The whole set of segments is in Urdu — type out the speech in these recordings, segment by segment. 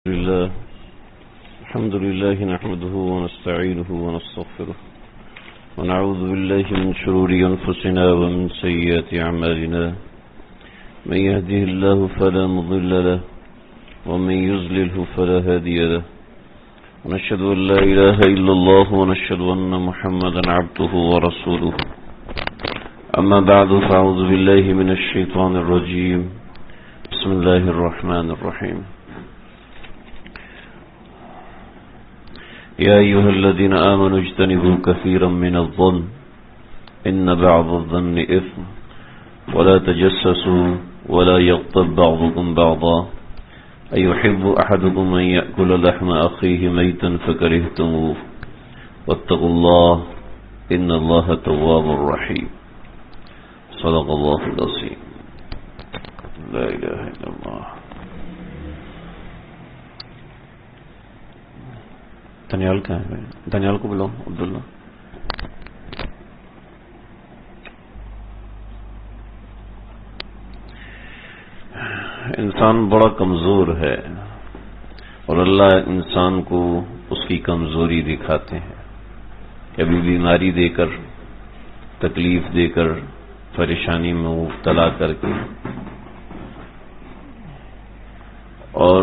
لله الحمد لله نحمده ونستعينه ونستغفره ونعوذ بالله من شرور أنفسنا ومن سيئات أعمالنا من يهده الله فلا مضل له ومن يضلله فلا هادي له ونشهد أن لا إله إلا الله ونشهد أن محمدا عبده ورسوله أما بعد فأعوذ بالله من الشيطان الرجيم بسم الله الرحمن الرحيم يا أيها الذين آمنوا اجتنبوا كثيرا من الظن إن بعض الظن إثم ولا تجسسوا ولا يغتب بعضكم بعضا أيحب أحدكم أن يأكل لحم أخيه ميتا فكرهتموه واتقوا الله إن الله تواب رحيم صدق الله العظيم لا إله إلا الله. دانیال کہاں ہے؟ دانیال کو بلاؤ. عبداللہ انسان بڑا کمزور ہے اور اللہ انسان کو اس کی کمزوری دکھاتے ہیں. کبھی بیماری دے کر، تکلیف دے کر، پریشانی میں مبتلا کر کے، اور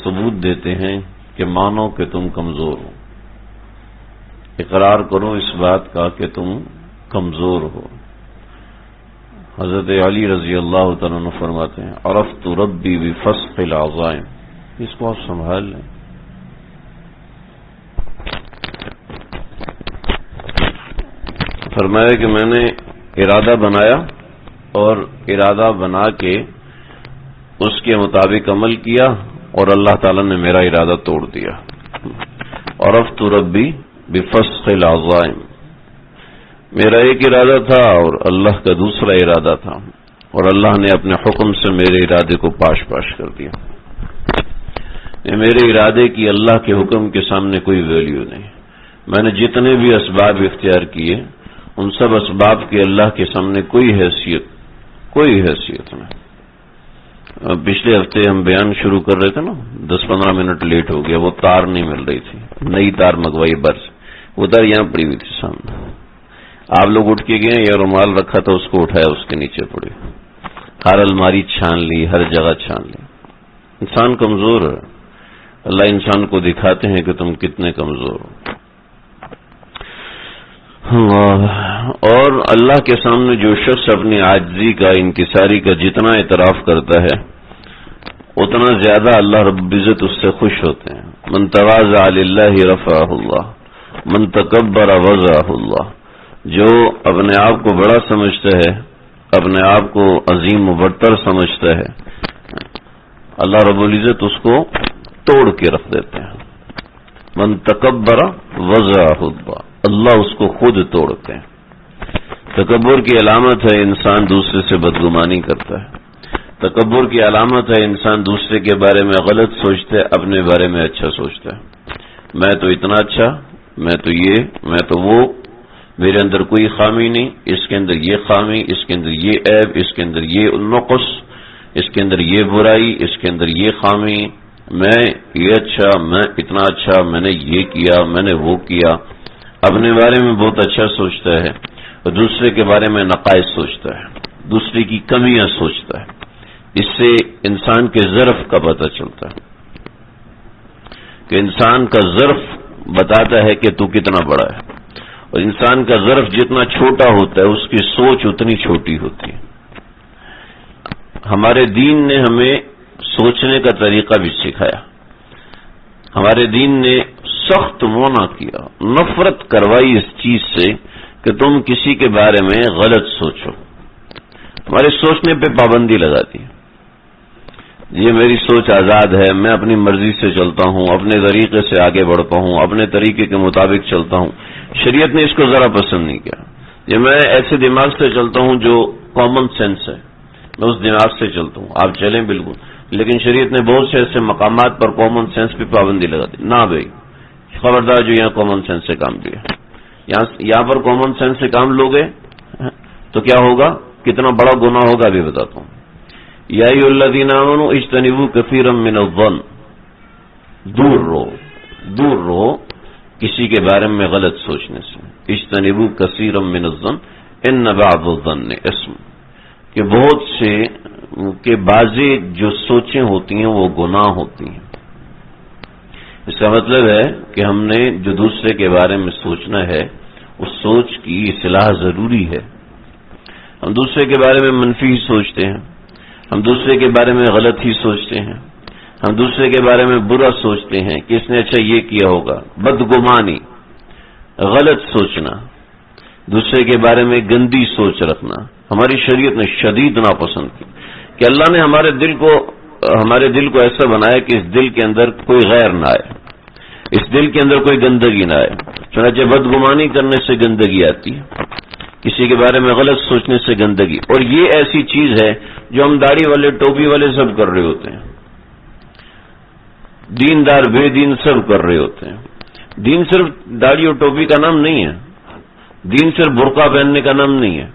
ثبوت دیتے ہیں کہ مانو کہ تم کمزور ہو، اقرار کرو اس بات کا کہ تم کمزور ہو. حضرت علی رضی اللہ تعالیٰ عنہ فرماتے ہیں عرفت ربی بفسق العظائم. اس کو آپ سنبھال لیں. فرمایا کہ میں نے ارادہ بنایا اور ارادہ بنا کے اس کے مطابق عمل کیا اور اللہ تعالیٰ نے میرا ارادہ توڑ دیا. عرفت ربی بفسق العظائم. میرا ایک ارادہ تھا اور اللہ کا دوسرا ارادہ تھا، اور اللہ نے اپنے حکم سے میرے ارادے کو پاش کر دیا. میرے ارادے کی اللہ کے حکم کے سامنے کوئی ویلیو نہیں. میں نے جتنے بھی اسباب اختیار کیے ان سب اسباب کے اللہ کے سامنے کوئی حیثیت نہیں. پچھلے ہفتے ہم بیان شروع کر رہے تھے نا، 10-15 منٹ لیٹ ہو گیا. وہ تار نہیں مل رہی تھی، نئی تار منگوائی برس. وہ تار یہاں پڑی ہوئی تھی سامنے. آپ لوگ اٹھ کے گئے یا رومال رکھا تھا اس کو اٹھایا، اس کے نیچے پڑی. ہر الماری چھان لی، ہر جگہ چھان لی. انسان کمزور ہے. اللہ انسان کو دکھاتے ہیں کہ تم کتنے کمزور ہو. اور اللہ کے سامنے جو شخص اپنی عاجزی کا، انکساری کا جتنا اعتراف کرتا ہے اتنا زیادہ اللہ رب العزت اس سے خوش ہوتے ہیں. من تواضع للہ رفعہ اللہ من تکبر وضعہ اللہ. جو اپنے آپ کو بڑا سمجھتا ہے، اپنے آپ کو عظیم و برتر سمجھتا ہے، اللہ رب العزت اس کو توڑ کے رکھ دیتے ہیں. من تکبر وضعہ اللہ، اللہ اس کو خود توڑتے ہیں. تکبر کی علامت ہے انسان دوسرے سے بدگمانی کرتا ہے. تکبر کی علامت ہے انسان دوسرے کے بارے میں غلط سوچتا ہے، اپنے بارے میں اچھا سوچتا ہے. میں تو اتنا اچھا، میں تو یہ، میں تو وہ، میرے اندر کوئی خامی نہیں، اس کے اندر یہ خامی، اس کے اندر یہ عیب، اس کے اندر یہ نقص، اس کے اندر یہ برائی، اس کے اندر یہ خامی. میں یہ اچھا، میں اتنا اچھا، میں نے یہ کیا، میں نے وہ کیا. اپنے بارے میں بہت اچھا سوچتا ہے اور دوسرے کے بارے میں نقائص سوچتا ہے، دوسرے کی کمیاں سوچتا ہے. اس سے انسان کے ظرف کا پتہ چلتا ہے کہ انسان کا ظرف بتاتا ہے کہ تو کتنا بڑا ہے، اور انسان کا ظرف جتنا چھوٹا ہوتا ہے اس کی سوچ اتنی چھوٹی ہوتی ہے. ہمارے دین نے ہمیں سوچنے کا طریقہ بھی سکھایا. ہمارے دین نے سخت منع کیا، نفرت کروائی اس چیز سے کہ تم کسی کے بارے میں غلط سوچو. ہمارے سوچنے پہ پابندی لگا دی. یہ میری سوچ آزاد ہے، میں اپنی مرضی سے چلتا ہوں، اپنے طریقے سے آگے بڑھتا ہوں، اپنے طریقے کے مطابق چلتا ہوں. شریعت نے اس کو ذرا پسند نہیں کیا. یہ میں ایسے دماغ سے چلتا ہوں جو کامن سینس ہے، میں اس دماغ سے چلتا ہوں. آپ چلیں بالکل، لیکن شریعت نے بہت سے ایسے مقامات پر کامن سینس پہ پابندی لگا دی. نہ بھائی، خبردار جو یہاں کامن سینس سے کام لیا. یہاں پر کامن سینس سے کام لوگے تو کیا ہوگا، کتنا بڑا گناہ ہوگا ابھی بتاتا ہوں. یا ایھا الذین آمنوا اجتنبوا کثیرا من الظن. دور رہو کسی کے بارے میں غلط سوچنے سے. اجتنبوا کثیرا من الظن ان بعض الظن اسم، کہ بہت سے کہ بعضی جو سوچیں ہوتی ہیں وہ گناہ ہوتی ہیں. اس کا مطلب ہے کہ ہم نے جو دوسرے کے بارے میں سوچنا ہے اس سوچ کی اصلاح ضروری ہے. ہم دوسرے کے بارے میں منفی ہی سوچتے ہیں، ہم دوسرے کے بارے میں غلط ہی سوچتے ہیں، ہم دوسرے کے بارے میں برا سوچتے ہیں کہ اس نے اچھا یہ کیا ہوگا. بدگمانی، غلط سوچنا، دوسرے کے بارے میں گندی سوچ رکھنا ہماری شریعت نے شدید ناپسند کی کہ اللہ نے ہمارے دل کو ایسا بنایا کہ اس دل کے اندر کوئی غیر نہ آئے، اس دل کے اندر کوئی گندگی نہ آئے. چنانچہ بدگمانی کرنے سے گندگی آتی ہے، کسی کے بارے میں غلط سوچنے سے گندگی. اور یہ ایسی چیز ہے جو ہم داڑھی والے ٹوپی والے سب کر رہے ہوتے ہیں، دیندار بے دین سب کر رہے ہوتے ہیں. دین صرف داڑھی اور ٹوپی کا نام نہیں ہے، دین صرف برقع پہننے کا نام نہیں ہے،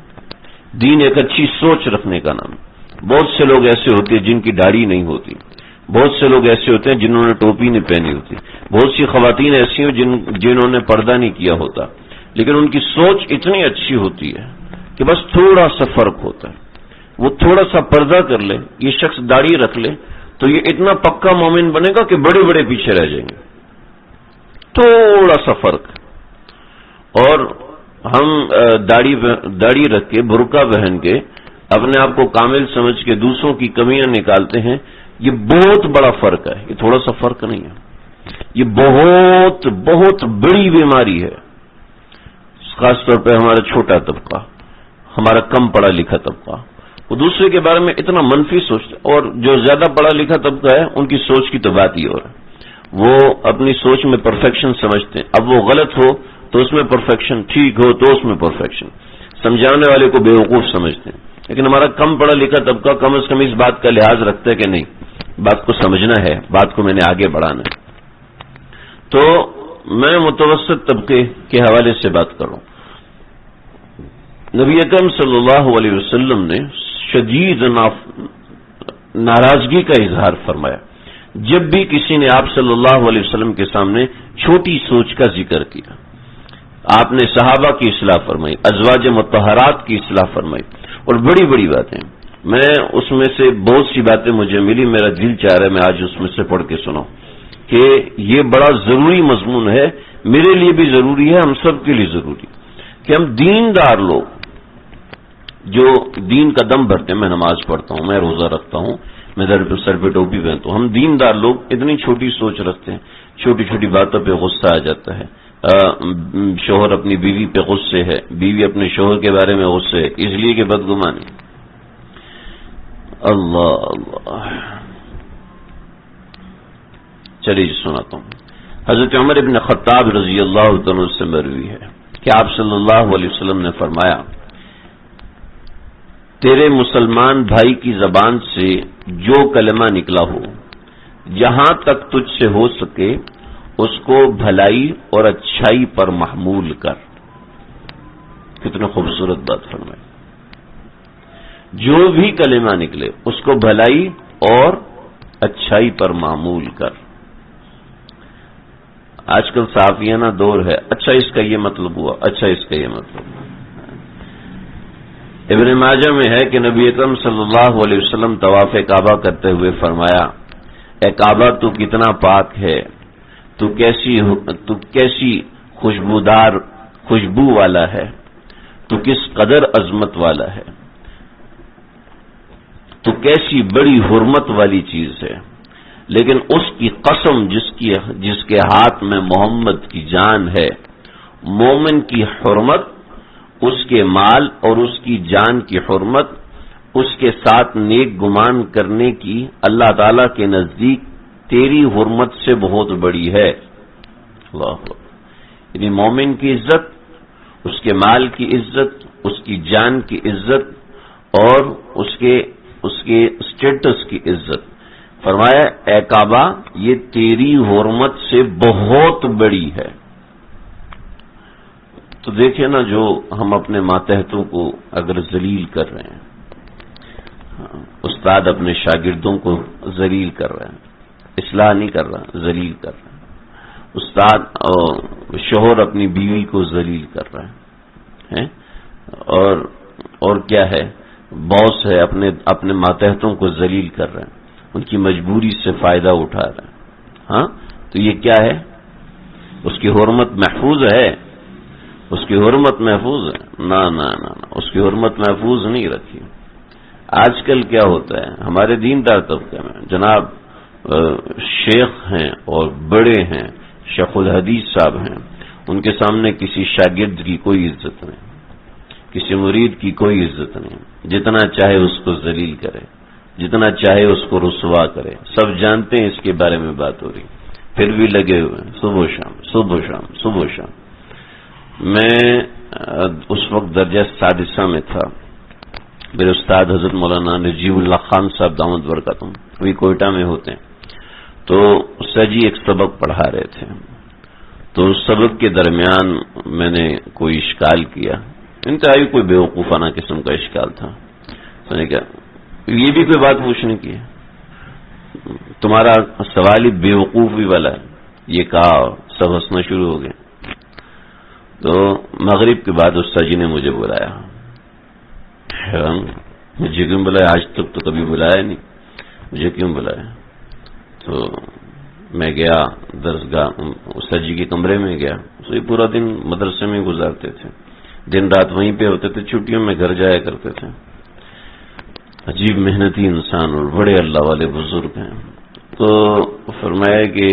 دین ایک اچھی سوچ رکھنے کا نام. بہت سے لوگ ایسے ہوتے ہیں جن کی داڑھی نہیں ہوتی، بہت سے لوگ ایسے ہوتے ہیں جنہوں نے ٹوپی نہیں پہنی ہوتی، بہت سی خواتین ایسی ہیں جنہوں نے پردہ نہیں کیا ہوتا، لیکن ان کی سوچ اتنی اچھی ہوتی ہے کہ بس تھوڑا سا فرق ہوتا ہے. وہ تھوڑا سا پردہ کر لے، یہ شخص داڑھی رکھ لے تو یہ اتنا پکا مومن بنے گا کہ بڑے بڑے پیچھے رہ جائیں گے. تھوڑا سا فرق. اور ہم داڑھی رکھ کے برقع پہن کے اپنے آپ کو کامل سمجھ کے دوسروں کی کمیاں نکالتے ہیں. یہ بہت بڑا فرق ہے، یہ تھوڑا سا فرق نہیں ہے، یہ بہت بہت بڑی بیماری ہے. خاص طور پہ ہمارا چھوٹا طبقہ، ہمارا کم پڑھا لکھا طبقہ، وہ دوسرے کے بارے میں اتنا منفی سوچتا ہے. اور جو زیادہ پڑھا لکھا طبقہ ہے ان کی سوچ کی تو بات ہی اور ہے، وہ اپنی سوچ میں پرفیکشن سمجھتے ہیں. اب وہ غلط ہو تو اس میں پرفیکشن، ٹھیک ہو تو اس میں پرفیکشن، سمجھانے والے کو بیوقوف سمجھتے ہیں. لیکن ہمارا کم پڑھا لکھا طبقہ کم از کم اس بات کا لحاظ رکھتا ہے کہ نہیں، بات کو سمجھنا ہے، بات کو میں نے آگے بڑھانا ہے. تو میں متوسط طبقے کے حوالے سے بات کروں. نبی اکرم صلی اللہ علیہ وسلم نے شدید ناراضگی کا اظہار فرمایا جب بھی کسی نے آپ صلی اللہ علیہ وسلم کے سامنے چھوٹی سوچ کا ذکر کیا. آپ نے صحابہ کی اصلاح فرمائی، ازواج مطہرات کی اصلاح فرمائی، اور بڑی بڑی باتیں. میں اس میں سے بہت سی باتیں مجھے ملی، میرا دل چاہ رہا ہے میں آج اس میں سے پڑھ کے سناؤں کہ یہ بڑا ضروری مضمون ہے، میرے لیے بھی ضروری ہے، ہم سب کے لیے ضروری کہ ہم دیندار لوگ جو دین کا دم بھرتے ہیں. میں نماز پڑھتا ہوں، میں روزہ رکھتا ہوں، میں سر پہ ٹوپی پہنتا ہوں. ہم دیندار لوگ اتنی چھوٹی سوچ رکھتے ہیں، چھوٹی چھوٹی باتوں پہ غصہ آ جاتا ہے. شوہر اپنی بیوی پہ غصے ہے، بیوی اپنے شوہر کے بارے میں غصے ہے، اس لیے کہ بدگمانی. اللہ اللہ. چلیے سناتا ہوں. حضرت عمر ابن خطاب رضی اللہ عنہ سے مروی ہے کہ آپ صلی اللہ علیہ وسلم نے فرمایا، تیرے مسلمان بھائی کی زبان سے جو کلمہ نکلا ہو، جہاں تک تجھ سے ہو سکے اس کو بھلائی اور اچھائی پر محمول کر. کتنا خوبصورت بات فرمائی. جو بھی کلمہ نکلے اس کو بھلائی اور اچھائی پر معمول کر. آج کل صحافیانہ دور ہے، اچھا اس کا یہ مطلب ہوا، اچھا اس کا یہ مطلب ہوا. ابن ماجہ میں ہے کہ نبی اکرم صلی اللہ علیہ وسلم طواف کعبہ کرتے ہوئے فرمایا، اے کعبہ تو کتنا پاک ہے، تو کیسی خوشبو والا ہے، تو کس قدر عظمت والا ہے، تو کیسی بڑی حرمت والی چیز ہے. لیکن اس کی قسم جس کے ہاتھ میں محمد کی جان ہے، مومن کی حرمت، اس کے مال اور اس کی جان کی حرمت، اس کے ساتھ نیک گمان کرنے کی اللہ تعالی کے نزدیک تیری حرمت سے بہت بڑی ہے. اللہ، یعنی مومن کی عزت، اس کے مال کی عزت، اس کی جان کی عزت اور اس کے اسٹیٹس کی عزت. فرمایا اے کعبہ یہ تیری حرمت سے بہت بڑی ہے. تو دیکھیں نا، جو ہم اپنے ماتحتوں کو اگر ذلیل کر رہے ہیں، استاد اپنے شاگردوں کو ذلیل کر رہے ہیں، اصلاح نہیں کر رہا، ذلیل کر رہا ہے۔ استاد شوہر اپنی بیوی کو ذلیل کر رہا ہے، اور کیا ہے، باس ہے اپنے ماتحتوں کو ذلیل کر رہا ہے، ان کی مجبوری سے فائدہ اٹھا رہا ہے۔ ہاں، تو یہ کیا ہے؟ اس کی حرمت محفوظ ہے؟ اس کی حرمت محفوظ ہے؟ نہ نہ نہ، اس کی حرمت محفوظ نہیں رکھی۔ آج کل کیا ہوتا ہے ہمارے دیندار طبقے میں، جناب شیخ ہیں اور بڑے ہیں، شیخ الحدیث صاحب ہیں، ان کے سامنے کسی شاگرد کی کوئی عزت نہیں، کسی مرید کی کوئی عزت نہیں، جتنا چاہے اس کو ذلیل کرے، جتنا چاہے اس کو رسوا کرے، سب جانتے ہیں اس کے بارے میں بات ہو رہی، پھر بھی لگے ہوئے ہیں صبح و شام صبح و شام صبح و شام۔ میں اس وقت درجہ سادسہ میں تھا، میرے استاد حضرت مولانا نجیب اللہ خان صاحب دامت برکاتہم وہی کوئٹہ میں ہوتے ہیں، تو سر جی ایک سبق پڑھا رہے تھے، تو اس سبق کے درمیان میں نے کوئی اشکال کیا، انتہائی کوئی بیوقوفانہ قسم کا اشکال تھا۔ میں نے کہا یہ بھی کوئی بات پوچھنے کی ہے، تمہارا سوال ہی بیوقوفی والا ہے، یہ کہا، سب ہنسنا شروع ہو گئے۔ تو مغرب کے بعد استاد جی نے مجھے بلایا، مجھے کیوں بلایا؟ آج تک تو کبھی بلایا نہیں، مجھے کیوں بلایا؟ تو میں گیا درسگاہ، استاد جی کے کمرے میں گیا، وہی پورا دن مدرسے میں گزارتے تھے، دن رات وہیں پہ ہوتے تھے، چھٹیوں میں گھر جایا کرتے تھے۔ عجیب محنتی انسان اور بڑے اللہ والے بزرگ ہیں۔ تو فرمایا کہ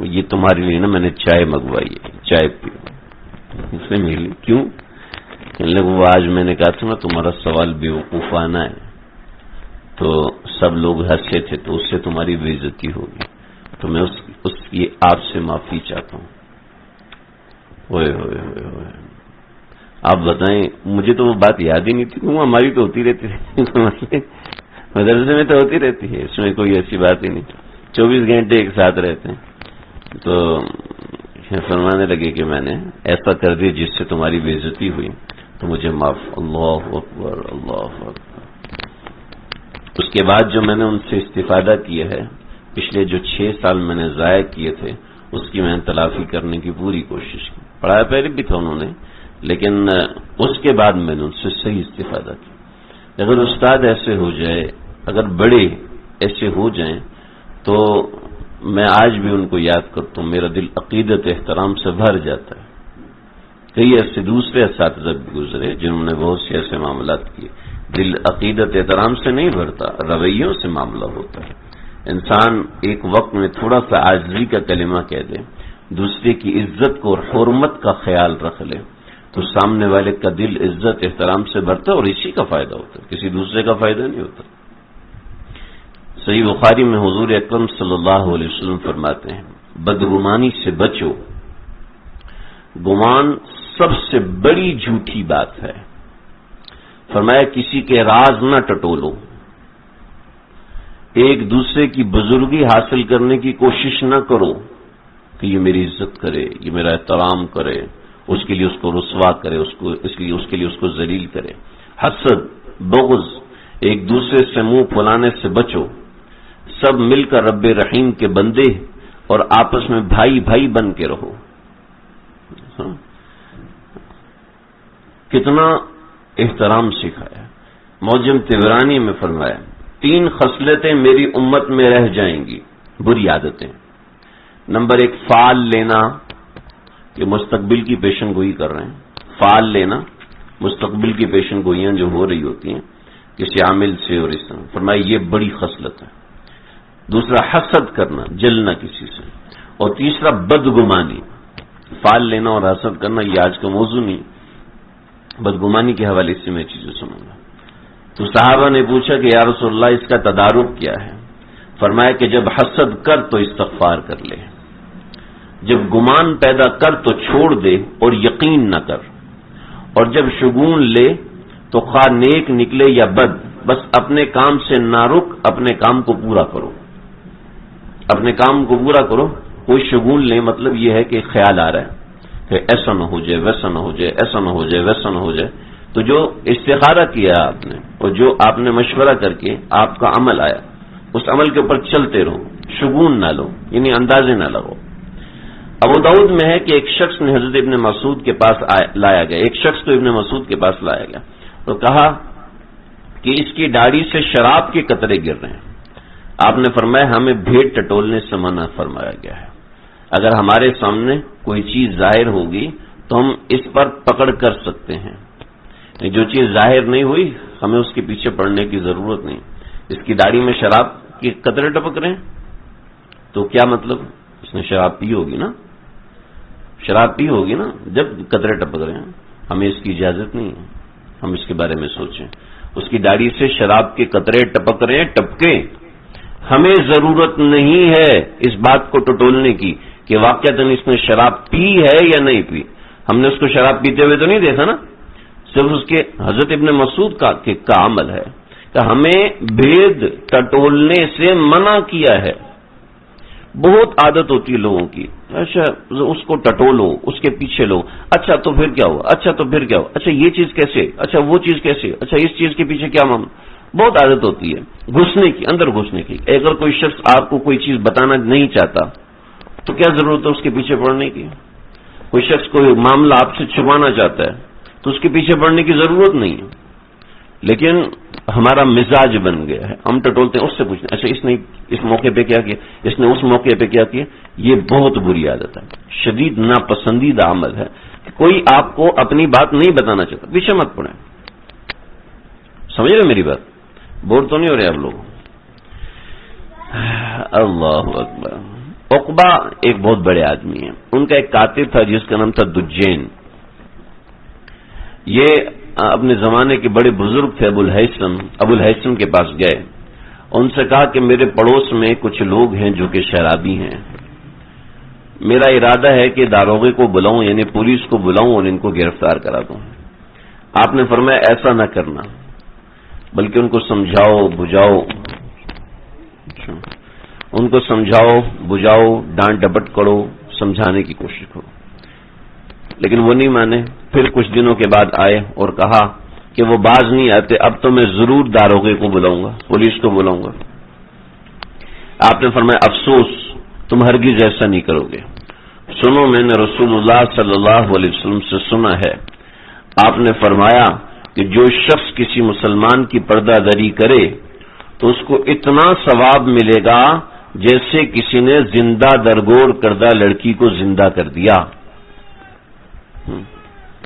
یہ تمہارے لیے نا میں نے چائے منگوائی ہے، چائے پیو۔ اس نے ملی، کیوں؟ کہنے لگا وہ آج میں نے کہا تھا نا تمہارا سوال بیوقوفانہ ہے، تو سب لوگ ہنسے تھے، تو اس سے تمہاری بے عزتی ہوگی، تو میں اس کی آپ سے معافی چاہتا ہوں۔ ہوئے ہوئے ہوئے ہوئے، آپ بتائیں، مجھے تو وہ بات یاد ہی نہیں تھی، وہ ہماری تو ہوتی رہتی ہے، مدرسے میں تو ہوتی رہتی ہے، اس میں کوئی ایسی بات ہی نہیں، 24 گھنٹے ایک ساتھ رہتے ہیں۔ تو فرمانے لگے کہ میں نے ایسا کر دیا جس سے تمہاری بے عزتی ہوئی، تو مجھے معاف۔ اللہ اکبر، اللہ اکبر۔ اس کے بعد جو میں نے ان سے استفادہ کیا ہے، پچھلے جو 6 سال میں نے ضائع کیے تھے، اس کی میں نے تلافی کرنے کی پوری کوشش کی۔ پڑھایا پہلے بھی تھا انہوں نے، لیکن اس کے بعد میں نے ان سے صحیح استفادہ کیا۔ اگر استاد ایسے ہو جائے، اگر بڑے ایسے ہو جائیں، تو میں آج بھی ان کو یاد کرتا ہوں، میرا دل عقیدت احترام سے بھر جاتا ہے۔ کئی ایسے دوسرے اساتذہ بھی گزرے جنہوں نے بہت سے ایسے معاملات کیے، دل عقیدت احترام سے نہیں بھرتا، رویوں سے معاملہ ہوتا ہے۔ انسان ایک وقت میں تھوڑا سا عاجزی کا کلمہ کہہ دے، دوسرے کی عزت کو اور حرمت کا خیال رکھ لے، تو سامنے والے کا دل عزت احترام سے بھرتا ہے، اور اسی کا فائدہ ہوتا ہے، کسی دوسرے کا فائدہ نہیں ہوتا۔ صحیح بخاری میں حضور اکرم صلی اللہ علیہ وسلم فرماتے ہیں، بدگمانی سے بچو، گمان سب سے بڑی جھوٹی بات ہے۔ فرمایا کسی کے راز نہ ٹٹولو، ایک دوسرے کی بزرگی حاصل کرنے کی کوشش نہ کرو کہ یہ میری عزت کرے، یہ میرا احترام کرے، اس کے لیے اس کو رسوا کرے، اس کے لیے اس کو ذلیل کرے۔ حسد، بغض، ایک دوسرے سے منہ پھلانے سے بچو، سب مل کر رب رحیم کے بندے اور آپس میں بھائی بھائی بن کے رہو۔ کتنا احترام سکھایا۔ معجم طبرانی میں فرمایا 3 خصلتیں میری امت میں رہ جائیں گی، بری عادتیں۔ نمبر 1 فعال لینا، کہ مستقبل کی پیشن گوئی کر رہے ہیں، فعال لینا، مستقبل کی پیشن گوئیاں جو ہو رہی ہوتی ہیں کسی عامل سے اور اس طرح، فرمایا یہ بڑی خصلت ہے۔ دوسرا حسد کرنا، جلنا کسی سے، اور تیسرا بدگمانی۔ فعال لینا اور حسد کرنا یہ آج کا موضوع نہیں، بدگمانی کے حوالے سے میں چیزیں سنوں گا۔ تو صحابہ نے پوچھا کہ یا رسول اللہ اس کا تدارک کیا ہے؟ فرمایا کہ جب حسد کر تو استغفار کر لے، جب گمان پیدا کر تو چھوڑ دے اور یقین نہ کر، اور جب شگون لے تو خواہ نیک نکلے یا بد، بس اپنے کام سے نہ رک، اپنے کام کو پورا کرو، اپنے کام کو پورا کرو۔ کوئی شگون لے مطلب یہ ہے کہ خیال آ رہا ہے کہ ایسا نہ ہو جائے، ویسا نہ ہو جائے، ایسا نہ ہو جائے، ویسا نہ ہو جائے، تو جو استخارہ کیا آپ نے اور جو آپ نے مشورہ کر کے آپ کا عمل آیا، اس عمل کے اوپر چلتے رہو، شگون نہ لو، یعنی اندازے نہ لگو۔ ابو داؤد میں ہے کہ ایک شخص نے حضرت ابن مسعود کے پاس لایا گیا، ایک شخص تو ابن مسعود کے پاس لایا گیا تو کہا کہ اس کی داڑھی سے شراب کے قطرے گر رہے ہیں۔ آپ نے فرمایا ہمیں بھیڑ ٹٹولنے سے منع فرمایا گیا ہے، اگر ہمارے سامنے کوئی چیز ظاہر ہوگی تو ہم اس پر پکڑ کر سکتے ہیں، جو چیز ظاہر نہیں ہوئی ہمیں اس کے پیچھے پڑنے کی ضرورت نہیں۔ اس کی داڑھی میں شراب کے قطرے ٹپک رہے ہیں تو کیا مطلب؟ اس نے شراب پی ہوگی نا، شراب پی ہوگی نا جب قطرے ٹپک رہے ہیں۔ ہمیں اس کی اجازت نہیں ہے، ہم اس کے بارے میں سوچیں۔ اس کی داڑھی سے شراب کے قطرے ٹپک رہے ہیں، ٹپکے، ہمیں ضرورت نہیں ہے اس بات کو ٹٹولنے کی کہ واقعتاً اس نے شراب پی ہے یا نہیں پی۔ ہم نے اس کو شراب پیتے ہوئے تو نہیں دیکھا نا، صرف اس کے حضرت ابن مسعود کا عمل ہے کہ ہمیں بھید ٹٹولنے سے منع کیا ہے۔ بہت عادت ہوتی ہے لوگوں کی، اچھا اس کو ٹٹولو، اس کے پیچھے لو، اچھا تو پھر کیا ہوا، اچھا تو پھر کیا ہوا، اچھا یہ چیز کیسے، اچھا وہ چیز کیسے، اچھا اس چیز کے پیچھے کیا معاملہ۔ بہت عادت ہوتی ہے گھسنے کی، اندر گھسنے کی۔ اگر کوئی شخص آپ کو کوئی چیز بتانا نہیں چاہتا تو کیا ضرورت ہے اس کے پیچھے پڑنے کی؟ کوئی شخص کوئی معاملہ آپ سے چھپانا چاہتا ہے تو اس کے پیچھے پڑنے کی ضرورت نہیں ہے، لیکن ہمارا مزاج بن گیا ہے، ہم ٹٹولتے ہیں، اس سے پوچھتے ہیں اچھا اس نے اس موقع پہ کیا کیا، اس نے اس موقع پہ کیا کیا۔ یہ بہت بری عادت ہے، شدید ناپسندیدہ عمل ہے کہ کوئی آپ کو اپنی بات نہیں بتانا چاہتا، پیچھے مت پڑیں۔ سمجھ رہے میری بات؟ بور تو نہیں ہو رہے آپ لوگ؟ اللہ اکبر۔ عقبہ ایک بہت بڑے آدمی ہیں، ان کا ایک کاتب تھا جس کا نام تھا دجین۔ یہ اپنے زمانے کے بڑے بزرگ تھے ابو الحسن کے پاس گئے، ان سے کہا کہ میرے پڑوس میں کچھ لوگ ہیں جو کہ شرابی ہیں، میرا ارادہ ہے کہ داروغے کو بلاؤں، یعنی پولیس کو بلاؤں اور ان کو گرفتار کرا دوں۔ آپ نے فرمایا ایسا نہ کرنا، بلکہ ان کو سمجھاؤ بجھاؤ، ان کو سمجھاؤ بجھاؤ، ڈانٹ ڈپٹ کرو، سمجھانے کی کوشش کرو، لیکن وہ نہیں مانے۔ پھر کچھ دنوں کے بعد آئے اور کہا کہ وہ باز نہیں آتے، اب تو میں ضرور داروغے کو بلاؤں گا، پولیس کو بلاؤں گا۔ آپ نے فرمایا افسوس، تم ہرگز ایسا نہیں کرو گے۔ سنو، میں نے رسول اللہ صلی اللہ علیہ وسلم سے سنا ہے، آپ نے فرمایا کہ جو شخص کسی مسلمان کی پردہ داری کرے تو اس کو اتنا ثواب ملے گا جیسے کسی نے زندہ درگور کردہ لڑکی کو زندہ کر دیا۔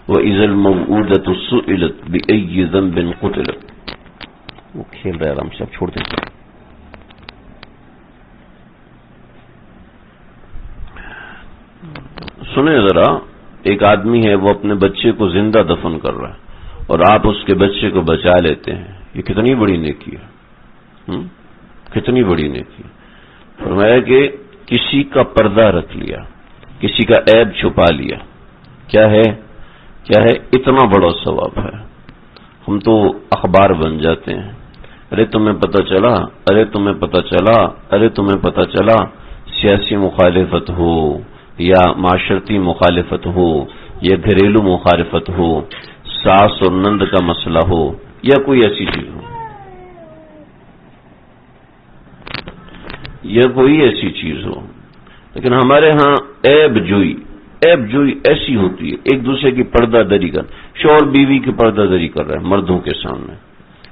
وَإِذَا الْمَوْءُودَةُ سُئِلَتْ بِأَيِّ ذَنبٍ قُتِلَتْ۔ وہ کھیل رہے آرام سے، اب چھوڑ دیں۔ سنیں ذرا، ایک آدمی ہے وہ اپنے بچے کو زندہ دفن کر رہا ہے اور آپ اس کے بچے کو بچا لیتے ہیں، یہ کتنی بڑی نیکی ہے، کتنی بڑی نیکی۔ فرمایا کہ کسی کا پردہ رکھ لیا، کسی کا عیب چھپا لیا، کیا ہے اتنا بڑا ثواب ہے۔ ہم تو اخبار بن جاتے ہیں، ارے تمہیں پتہ چلا، ارے تمہیں پتہ چلا، ارے تمہیں پتہ چلا، سیاسی مخالفت ہو یا معاشرتی مخالفت ہو یا گھریلو مخالفت ہو، ساس اور نند کا مسئلہ ہو یا کوئی ایسی چیز ہو، یا کوئی ایسی چیز ہو، لیکن ہمارے ہاں عیب جوئی ایسی ہوتی ہے، ایک دوسرے کی پردہ دری کر، شوہر بیوی کی پردہ دری کر رہا ہے مردوں کے سامنے،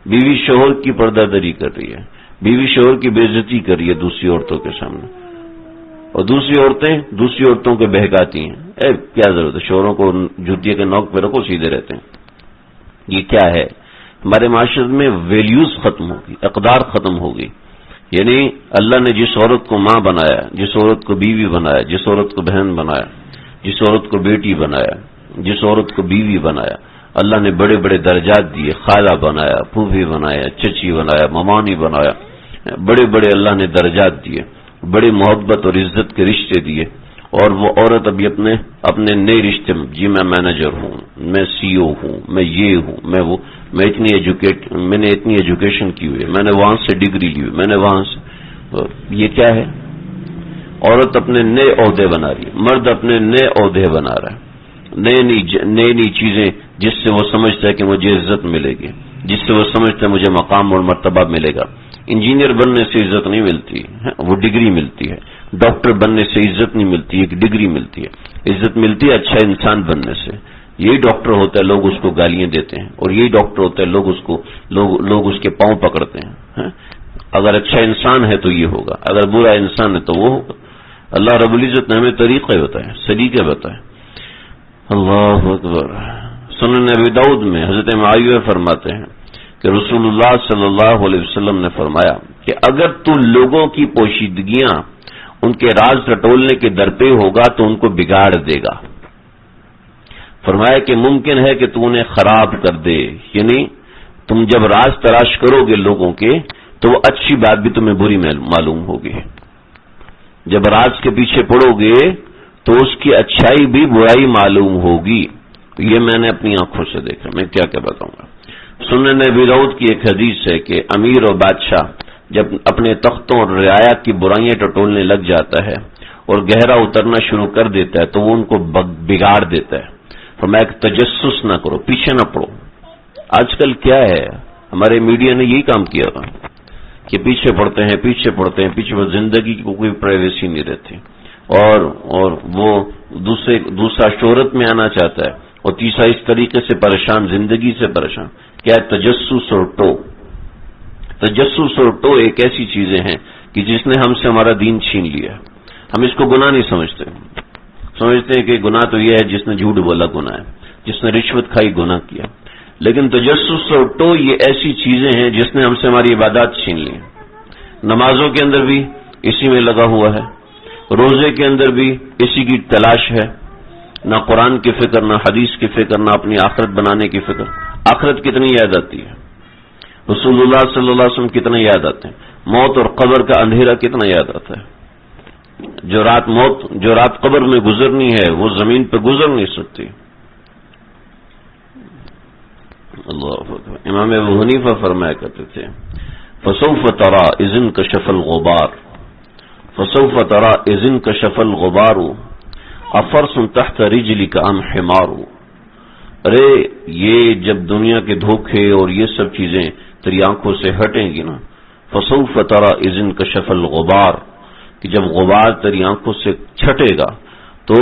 بیوی شوہر کی پردہ دری کر رہی ہے، بیوی شوہر کی بے عزتی کر رہی ہے دوسری عورتوں کے سامنے، اور دوسری عورتیں دوسری عورتوں کو بہکاتی ہیں۔ کیا ضرورت ہے، شوہروں کو جوتیے کے نوک پہ رکھو، سیدھے رہتے ہیں۔ یہ کیا ہے؟ ہمارے معاشرے میں ویلیوز ختم ہوگی، اقدار ختم ہوگی۔ یعنی اللہ نے جس عورت کو ماں بنایا، جس عورت کو بیوی بنایا، جس عورت کو بہن بنایا، جس عورت کو بیٹی بنایا، جس عورت کو بیوی بنایا، اللہ نے بڑے بڑے درجات دیے، خالہ بنایا، پھوپھی بنایا، چچی بنایا، ممانی بنایا، بڑے بڑے اللہ نے درجات دیے، بڑی محبت اور عزت کے رشتے دیے، اور وہ عورت ابھی اپنے نئے رشتے میں، جی میں مینیجر ہوں، میں سی او ہوں، میں یہ ہوں، میں وہ، میں نے اتنی ایجوکیشن کی ہوئی ہے، میں نے وہاں سے ڈگری لی ہوئی، میں نے وہاں سے، یہ کیا ہے؟ عورت اپنے نئے عہدے بنا رہی ہے، مرد اپنے نئے عہدے بنا رہا ہے، نئی چیزیں جس سے وہ سمجھتا ہے کہ مجھے عزت ملے گی۔ جس سے وہ سمجھتے ہیں مجھے مقام اور مرتبہ ملے گا. انجینئر بننے سے عزت نہیں ملتی، وہ ڈگری ملتی ہے. ڈاکٹر بننے سے عزت نہیں ملتی، ایک ڈگری ملتی ہے. عزت ملتی ہے اچھا انسان بننے سے. یہی ڈاکٹر ہوتا ہے، لوگ اس کو گالیاں دیتے ہیں، اور یہی ڈاکٹر ہوتا ہے لوگ اس کے پاؤں پکڑتے ہیں. اگر اچھا انسان ہے تو یہ ہوگا، اگر برا انسان ہے تو وہ ہوگا. اللہ رب العزت نے ہمیں طریقے بتائے، سلیقے بتائے. اللہ اکبر. سنن ابی داؤد میں حضرت معاویہ فرماتے ہیں کہ رسول اللہ صلی اللہ علیہ وسلم نے فرمایا کہ اگر تو لوگوں کی پوشیدگیاں ان کے راز ٹٹولنے کے در پہ ہوگا تو ان کو بگاڑ دے گا. فرمایا کہ ممکن ہے کہ تو انہیں خراب کر دے، یعنی تم جب راز تلاش کرو گے لوگوں کے تو وہ اچھی بات بھی تمہیں بری معلوم ہوگی. جب راز کے پیچھے پڑو گے تو اس کی اچھائی بھی برائی معلوم ہوگی. یہ میں نے اپنی آنکھوں سے دیکھا، میں کیا کیا بتاؤں گا. سنن ابی داؤد کی ایک حدیث ہے کہ امیر اور بادشاہ جب اپنے تختوں اور رعایا کی برائیاں ٹٹولنے لگ جاتا ہے اور گہرا اترنا شروع کر دیتا ہے تو وہ ان کو بگاڑ دیتا ہے. فرمایا کہ تجسس نہ کرو، پیچھے نہ پڑو. آج کل کیا ہے، ہمارے میڈیا نے یہی کام کیا تھا کہ پیچھے پڑتے ہیں پیچھے زندگی کی کوئی پرائیویسی نہیں رہتی، اور وہ دوسرا شہرت میں آنا چاہتا ہے، اور تیسرا اس طریقے سے پریشان، زندگی سے پریشان. کیا ہے؟ تجسس اور ٹو. تجسس اور ٹو ایک ایسی چیزیں ہیں کہ جس نے ہم سے ہمارا دین چھین لیا. ہم اس کو گناہ نہیں سمجھتے ہیں کہ گناہ تو یہ ہے جس نے جھوٹ بولا گناہ ہے، جس نے رشوت کھائی گناہ کیا. لیکن تجسس اور ٹو یہ ایسی چیزیں ہیں جس نے ہم سے ہماری عبادات چھین لی. نمازوں کے اندر بھی اسی میں لگا ہوا ہے، روزے کے اندر بھی اسی کی تلاش ہے. نہ قرآن کی فکر، نہ حدیث کی فکر، نہ اپنی آخرت بنانے کی فکر. آخرت کتنی یاد آتی ہے، رسول اللہ صلی اللہ علیہ وسلم کتنے یاد آتے ہیں، موت اور قبر کا اندھیرا کتنا یاد آتا ہے. جو رات قبر میں گزرنی ہے وہ زمین پہ گزر نہیں سکتی. اللہ اکبر. امام ابو حنیفہ فرمایا کرتے تھے فسوف ترى اذ انكشف الغبار، فسوف ترى اذ انكشف الغبار افرس تحت رجلك ام حمار. ارے یہ جب دنیا کے دھوکے اور یہ سب چیزیں تیری آنکھوں سے ہٹیں گی نا، فسوف ترى اذ انكشف الغبار، کہ جب غبار تیری آنکھوں سے چھٹے گا تو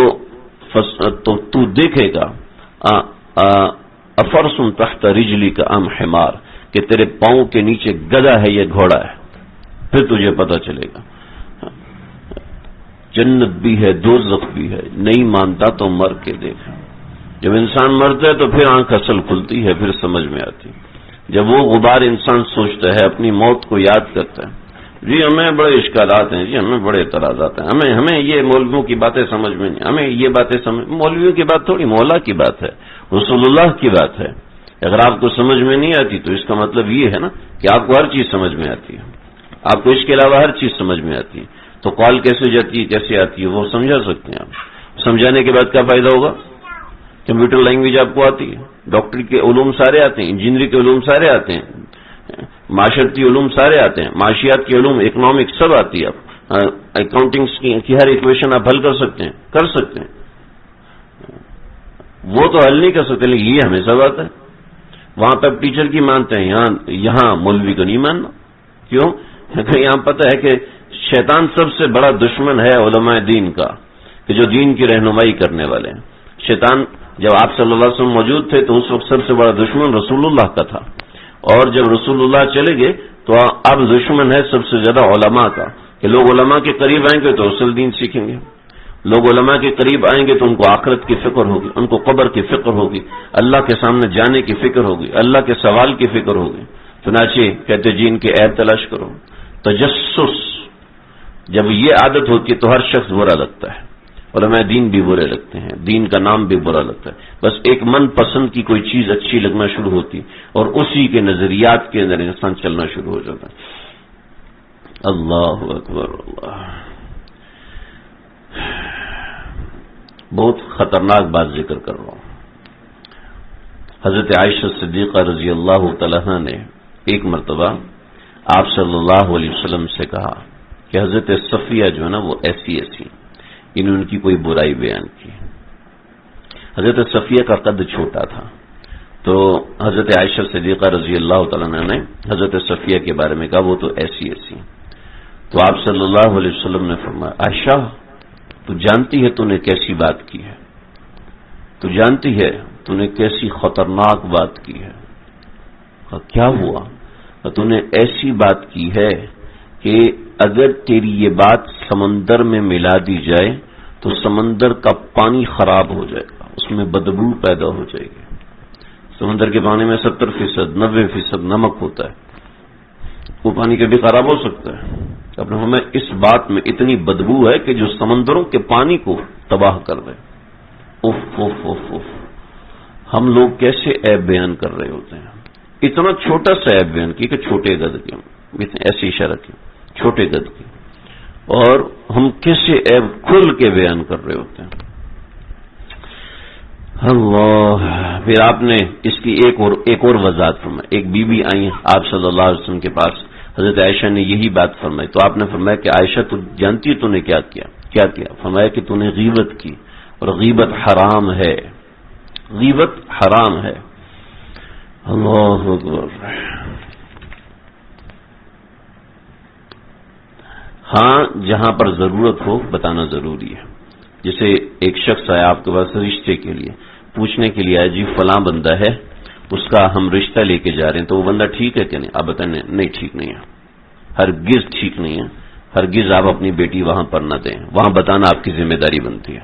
دیکھے گا افرس تحت رجلك ام حمار، کہ تیرے پاؤں کے نیچے گدھا ہے یا گھوڑا ہے. پھر تجھے پتا چلے گا. جنت بھی ہے دوزخ بھی ہے، نہیں مانتا تو مر کے دیکھ. جب انسان مرتا ہے تو پھر آنکھ اصل کھلتی ہے، پھر سمجھ میں آتی. جب وہ غبار انسان سوچتا ہے، اپنی موت کو یاد کرتا ہے، جی ہمیں بڑے اشکالات ہیں، جی ہمیں بڑے اعتراضات ہیں، ہمیں یہ مولویوں کی باتیں سمجھ میں نہیں، ہمیں یہ باتیں مولویوں کی بات تھوڑی، مولا کی بات ہے، رسول اللہ کی بات ہے. اگر آپ کو سمجھ میں نہیں آتی تو اس کا مطلب یہ ہے نا کہ آپ کو ہر چیز سمجھ میں آتی ہے، آپ کو اس کے علاوہ ہر چیز سمجھ میں آتی ہے. تو کال کیسے جاتی ہے، کیسے آتی ہے، وہ سمجھا سکتے ہیں آپ. سمجھانے کے بعد کیا فائدہ ہوگا؟ کمپیوٹر لینگویج آپ کو آتی ہے، ڈاکٹری کے علوم سارے آتے ہیں، انجینئرنگ کے علوم سارے آتے ہیں، معاشرتی علوم سارے آتے ہیں، معاشیات کے علوم، اکنامک سب آتی ہے. آپ اکاؤنٹنگ کی ہر ایکویشن آپ حل کر سکتے ہیں. وہ تو حل نہیں کر سکتے، لیکن یہ ہمیں سب آتا ہے. وہاں پہ ٹیچر کی مانتے ہیں، یہاں مولوی کو نہیں ماننا. کیوں؟ کیونکہ یہاں پتہ ہے کہ شیطان سب سے بڑا دشمن ہے علماء دین کا، کہ جو دین کی رہنمائی کرنے والے ہیں. شیطان جب آپ صلی اللہ علیہ وسلم موجود تھے تو اس وقت سب سے بڑا دشمن رسول اللہ کا تھا، اور جب رسول اللہ چلے گئے تو اب دشمن ہے سب سے زیادہ علماء کا، کہ لوگ علماء کے قریب آئیں گے تو اصل دین سیکھیں گے. لوگ علماء کے قریب آئیں گے تو ان کو آخرت کی فکر ہوگی، ان کو قبر کی فکر ہوگی، اللہ کے سامنے جانے کی فکر ہوگی، اللہ کے سوال کی فکر ہوگی. چنانچہ کہتے جی ان کے عیب تلاش کرو. تجسس جب یہ عادت ہوتی ہے تو ہر شخص برا لگتا ہے. علماء دین بھی برے لگتے ہیں، دین کا نام بھی برا لگتا ہے. بس ایک من پسند کی کوئی چیز اچھی لگنا شروع ہوتی اور اسی کے نظریات کے اندر انسان چلنا شروع ہو جاتا ہے. اللہ اکبر. اللہ بہت خطرناک بات ذکر کر رہا ہوں. حضرت عائشہ صدیقہ رضی اللہ تعالی عنہا نے ایک مرتبہ آپ صلی اللہ علیہ وسلم سے کہا کہ حضرت صفیہ جو ہے نا وہ ایسی انہوں نے ان کی کوئی برائی بیان کی. حضرت صفیہ کا قد چھوٹا تھا تو حضرت عائشہ صدیقہ رضی اللہ تعالیٰ عنہ نے حضرت صفیہ کے بارے میں کہا وہ تو ایسی ایسی. تو آپ صلی اللہ علیہ وسلم نے فرمایا عائشہ تو جانتی ہے تو نے کیسی بات کی ہے, تو جانتی ہے تو نے کیسی خطرناک بات کی ہے. کیا ہوا؟ تو نے ایسی بات کی ہے کہ اگر تیری یہ بات سمندر میں ملا دی جائے تو سمندر کا پانی خراب ہو جائے گا, اس میں بدبو پیدا ہو جائے گی. سمندر کے پانی میں 70%, 90% نمک ہوتا ہے, وہ پانی کبھی خراب ہو سکتا ہے. اپنے ہمیں اس بات میں اتنی بدبو ہے کہ جو سمندروں کے پانی کو تباہ کر دے. اف اف اف اف. ہم لوگ کیسے عیب بیان کر رہے ہوتے ہیں, اتنا چھوٹا سا عیب بیان کی کہ چھوٹے گدھ کی, ایسی اشارہ کی چھوٹے گدھ کی, اور ہم کیسے عیب کھل کے بیان کر رہے ہوتے ہیں. اللہ. پھر آپ نے اس کی ایک اور وضاحت فرمائی. ایک بی بی آئی آپ صلی اللہ علیہ وسلم کے پاس, حضرت عائشہ نے یہی بات فرمائی. تو آپ نے فرمایا کہ عائشہ تو جانتی ہے تو نے کیا کیا؟ فرمایا کہ تو نے غیبت کی, اور غیبت حرام ہے, غیبت حرام ہے. اللہ اکبر. ہاں جہاں پر ضرورت ہو بتانا ضروری ہے. جیسے ایک شخص آیا آپ کے پاس رشتے کے لیے, پوچھنے کے لیے آیا جی فلاں بندہ ہے, اس کا ہم رشتہ لے کے جا رہے ہیں, تو وہ بندہ ٹھیک ہے کہ نہیں؟ آپ بتائیں نہیں ٹھیک نہیں ہے, ہرگز ٹھیک نہیں ہے. ہرگز آپ اپنی بیٹی وہاں پر نہ دیں, وہاں بتانا آپ کی ذمہ داری بنتی ہے.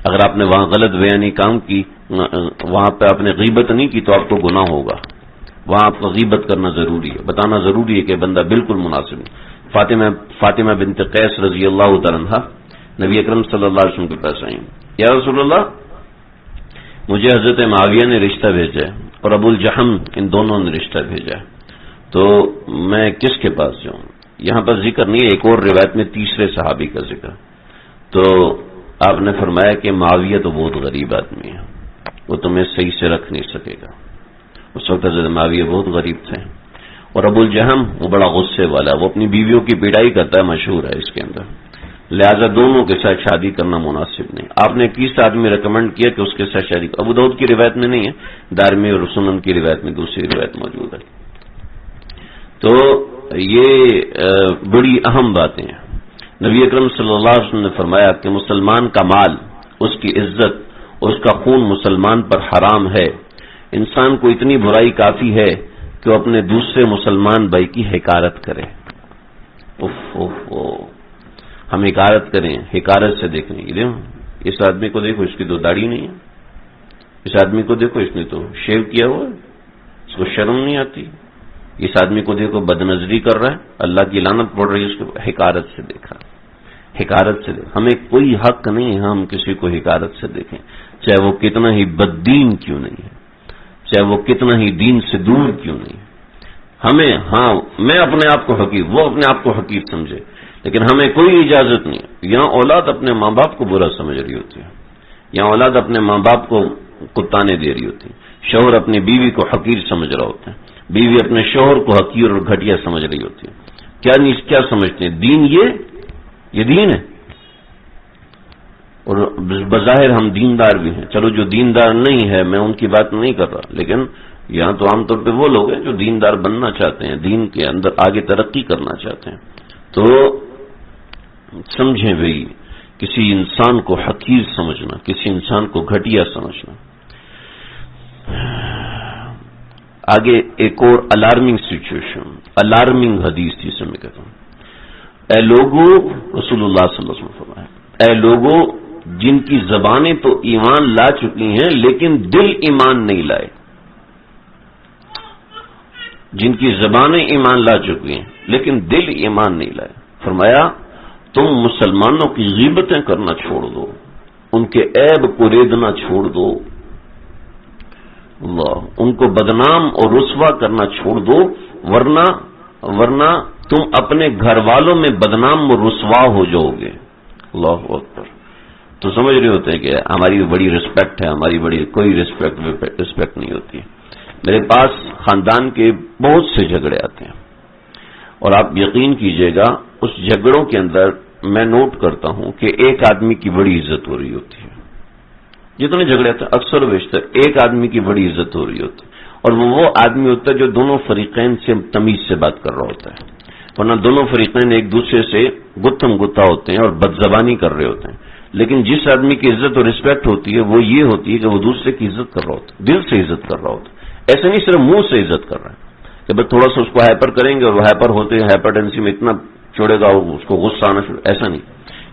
اگر آپ نے وہاں غلط بیانی کام کی, وہاں پہ آپ نے غیبت نہیں کی تو آپ کو گناہ ہوگا. وہاں آپ کو غیبت کرنا ضروری ہے, بتانا ضروری ہے کہ بندہ بالکل مناسب نہیں. فاطمہ بنت قیس رضی اللہ تعالیٰ عنہا نبی اکرم صلی اللہ علیہ وسلم کے پاس آئیں. یا رسول اللہ, مجھے حضرت معاویہ نے رشتہ بھیجا ہے اور ابو الجہم ان دونوں نے رشتہ بھیجا ہے, تو میں کس کے پاس جاؤں؟ یہاں پر ذکر نہیں ہے, ایک اور روایت میں تیسرے صحابی کا ذکر. تو آپ نے فرمایا کہ معاویہ تو بہت غریب آدمی ہے, وہ تمہیں صحیح سے رکھ نہیں سکے گا. اس وقت حضرت معاویہ بہت غریب تھے, اور ابو الجہم وہ بڑا غصے والا, وہ اپنی بیویوں کی پٹائی کرتا ہے, مشہور ہے اس کے اندر. لہذا دونوں کے ساتھ شادی کرنا مناسب نہیں. آپ نے 21 آدمی ریکمینڈ کیا کہ اس کے ساتھ شادی. ابو داؤد کی روایت میں نہیں ہے, دارمی اور سنن کی روایت میں دوسری روایت موجود ہے. تو یہ بڑی اہم باتیں ہیں. نبی اکرم صلی اللہ علیہ وسلم نے فرمایا کہ مسلمان کا مال, اس کی عزت, اس کا خون مسلمان پر حرام ہے. انسان کو اتنی برائی کافی ہے کہ وہ اپنے دوسرے مسلمان بھائی کی حقارت کرے. ہم حقارت کریں, حقارت سے دیکھنے کے لیے. اس آدمی کو دیکھو, اس کی تو داڑھی نہیں ہے. اس آدمی کو دیکھو, اس نے تو شیو کیا ہوا ہے, اس کو شرم نہیں آتی. اس آدمی کو دیکھو بد نظری کر رہا ہے, اللہ کی لعنت پڑ رہی ہے اس کو. حقارت سے دیکھا, حقارت سے دیکھا. ہمیں کوئی حق نہیں ہے ہم کسی کو حقارت سے دیکھیں, چاہے وہ کتنا ہی بددین کیوں نہیں ہے, چاہے وہ کتنا ہی دین سے دور کیوں نہیں ہے. ہمیں, ہاں میں اپنے آپ کو حقیر, وہ اپنے آپ کو حقیر سمجھے, لیکن ہمیں کوئی اجازت نہیں ہے. یہاں اولاد اپنے ماں باپ کو برا سمجھ رہی ہوتی ہے, یہاں اولاد اپنے ماں باپ کو کتانے دے رہی ہوتی ہے, شوہر اپنی بیوی کو حقیر سمجھ رہا ہوتا ہے, بیوی اپنے شوہر کو حقیر اور گھٹیا سمجھ رہی ہوتی ہے. کیا سمجھتے ہیں دین؟ یہ دین ہے. اور بظاہر ہم دیندار بھی ہیں. چلو جو دیندار نہیں ہے میں ان کی بات نہیں کر رہا, لیکن یہاں تو عام طور پہ وہ لوگ ہیں جو دیندار بننا چاہتے ہیں, دین کے اندر آگے ترقی کرنا چاہتے ہیں. تو سمجھیں بھئی, کسی انسان کو حقیر سمجھنا, کسی انسان کو گھٹیا سمجھنا. آگے ایک اور الارمنگ سچویشن, الارمنگ حدیث جسے میں کہتا ہوں. اے لوگوں, رسول اللہ صلی اللہ علیہ وسلم فرمایا, اے لوگوں جن کی زبانیں تو ایمان لا چکی ہیں لیکن دل ایمان نہیں لائے. جن کی زبانیں ایمان لا چکی ہیں لیکن دل ایمان نہیں لائے. فرمایا تم مسلمانوں کی غیبتیں کرنا چھوڑ دو, ان کے عیب کو ریدنا چھوڑ دو, اللہ, ان کو بدنام اور رسوا کرنا چھوڑ دو, ورنہ تم اپنے گھر والوں میں بدنام اور رسوا ہو جاؤ گے. اللہ اکبر. تو سمجھ رہے ہوتے ہیں کہ ہماری بڑی رسپیکٹ ہے, ہماری بڑی کوئی رسپیکٹ نہیں ہوتی. میرے پاس خاندان کے بہت سے جھگڑے آتے ہیں, اور آپ یقین کیجئے گا اس جھگڑوں کے اندر میں نوٹ کرتا ہوں کہ ایک آدمی کی بڑی عزت ہو رہی ہوتی ہے. جتنے جھگڑے آتے ہیں اکثر و بیشتر ایک آدمی کی بڑی عزت ہو رہی ہوتی ہے, اور وہ آدمی ہوتا ہے جو دونوں فریقین سے تمیز سے بات کر رہا ہوتا ہے، ورنہ دونوں فریقین ایک دوسرے سے گتھم گتھا ہوتے ہیں اور بدزبانی کر رہے ہوتے ہیں. لیکن جس آدمی کی عزت اور رسپیکٹ ہوتی ہے وہ یہ ہوتی ہے کہ وہ دوسرے کی عزت کر رہا ہوتا ہے، دل سے عزت کر رہا ہوتا ہے، ایسا نہیں صرف منہ سے عزت کر رہا ہے کہ بس تھوڑا سا اس کو ہائپر کریں گے اور وہ ہائپر ہوتے ہیں، ہائپر ٹینسی میں اتنا چھوڑے گا اس کو غصہ آنا شروع، ایسا نہیں.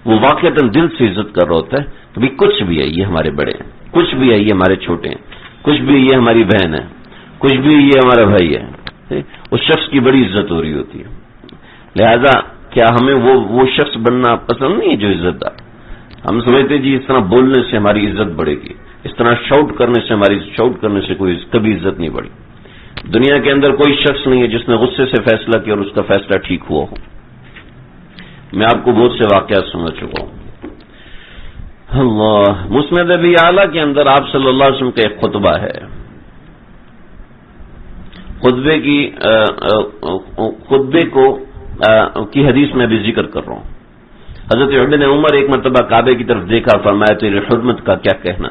وہ واقعتاً دل سے عزت کر رہا ہوتا ہے کہ بھائی کچھ بھی ہے یہ ہمارے بڑے ہیں، کچھ بھی ہے یہ ہمارے چھوٹے ہیں، کچھ بھی یہ ہماری بہن ہے، کچھ بھی یہ ہمارا بھائی ہے. اس شخص کی بڑی عزت ہو رہی ہوتی ہے. لہذا کیا ہمیں وہ شخص بننا پسند نہیں ہے جو عزت دار؟ ہم سمجھتے جی اس طرح بولنے سے ہماری عزت بڑھے گی، اس طرح شاؤٹ کرنے سے کوئی کبھی عزت نہیں بڑھی. دنیا کے اندر کوئی شخص نہیں ہے جس نے غصے سے فیصلہ کیا اور اس کا فیصلہ ٹھیک ہوا ہو. میں آپ کو بہت سے واقعات سنا چکا ہوں. اللہ مسند ابی اعلیٰ کے اندر آپ صلی اللہ علیہ وسلم کا ایک خطبہ ہے. خطبے کی حدیث میں بھی ذکر کر رہا ہوں. حضرت ابن عمر ایک مرتبہ کعبے کی طرف دیکھا، فرمایا تیری حرمت کا کیا کہنا،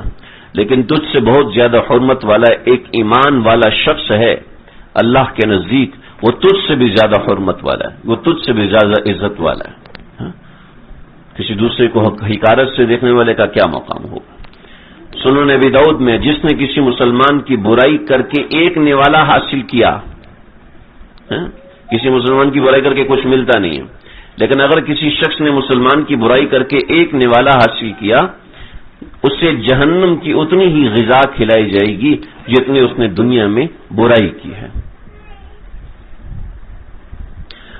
لیکن تجھ سے بہت زیادہ حرمت والا ایک ایمان والا شخص ہے اللہ کے نزدیک، وہ تجھ سے بھی زیادہ حرمت والا ہے، وہ تجھ سے بھی زیادہ عزت والا ہے. کسی دوسرے کو حقارت سے دیکھنے والے کا کیا مقام ہوگا. سنن ابی داؤد میں جس نے کسی مسلمان کی برائی کر کے ایک نوالا حاصل کیا، کسی مسلمان کی برائی کر کے کچھ ملتا نہیں ہے، لیکن اگر کسی شخص نے مسلمان کی برائی کر کے ایک نوالا حاصل کیا، اسے جہنم کی اتنی ہی غذا کھلائی جائے گی جتنی اس نے دنیا میں برائی کی ہے.